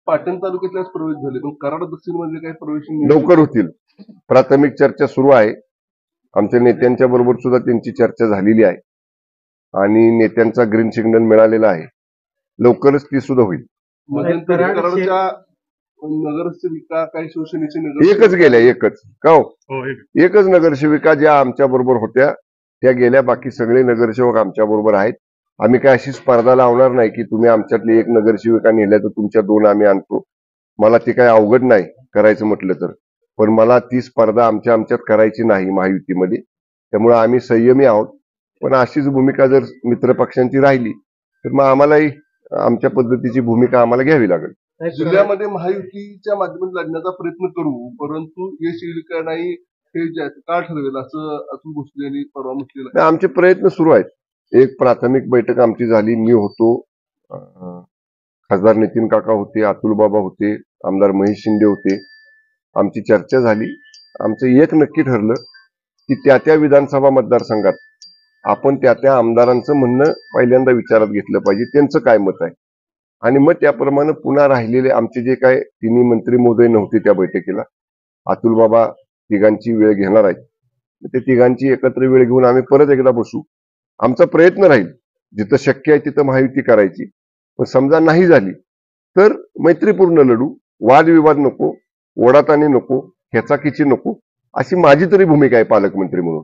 पाटण तालुक्यातल्याच प्रवेश झाले, पण कराड दक्षिण मध्ये काही प्रवेश लवकर होतील. प्राथमिक चर्चा सुरू आहे. आमच्या नेत्यांच्या बरोबर सुद्धा त्यांची चर्चा झालेली आहे आणि नेत्यांचा ग्रीन सिग्नल मिळालेला आहे. लवकरच ती सुद्धा होईल. मध्यंतरी कराडच्या नगरसेविका काही शिवसेनेचे नगर एकच गेल्या, एकच का हो, एकच नगरसेविका ज्या आमच्या बरोबर होत्या त्या गेल्या. बाकी सगळे नगरसेवक आमच्या बरोबर आहेत. आम्ही काय अशी स्पर्धा लावणार नाही की तुम्ही आमच्यातली एक नगरसेविका नेल्या तर तुमच्या दोन आम्ही आणतो. मला ते काय अवघड नाही करायचं म्हटलं तर, पण मला ती स्पर्धा आमच्यात करायची नाही महायुतीमध्ये. त्यामुळे आम्ही संयमी आहोत. पण अशीच भूमिका जर मित्रपक्षांची राहिली तर मग आम्हालाही आमच्या पद्धतीची भूमिका आम्हाला घ्यावी लागेल. जिल्ह्यामध्ये महायुतीच्या माध्यमातून लढण्याचा प्रयत्न करू, परंतु यश येईल का नाही हे का ठरवेल असं अतुल भोसले यांनी परवा म्हटलेलं. आमचे प्रयत्न सुरू आहेत. एक प्राथमिक बैठक आमची झाली. मी होतो, खासदार नितीन काका होते, अतुल बाबा होते, आमदार महेश शिंदे होते. आमची चर्चा झाली. आमचं एक नक्की ठरलं की त्या विधानसभा मतदारसंघात आपण त्या आमदारांचं म्हणणं पहिल्यांदा विचारात घेतलं पाहिजे, त्यांचं काय मत आहे. आणि मग त्याप्रमाणे पुन्हा राहिलेले आमचे जे काय तिन्ही मंत्री महोदय नव्हते त्या बैठकीला, अतुल बाबा तिघांची वेळ घेणार आहेत. ते तिघांची एकत्र वेळ घेऊन आम्ही परत एकदा बसू. आमचा प्रयत्न राहील जिथं शक्य आहे तिथं महायुती करायची. पण समजा नाही झाली तर मैत्रीपूर्ण लढू. वादविवाद नको, ओढाताणी नको, खेचाखिची नको, अशी माझी तरी भूमिका आहे पालकमंत्री म्हणून.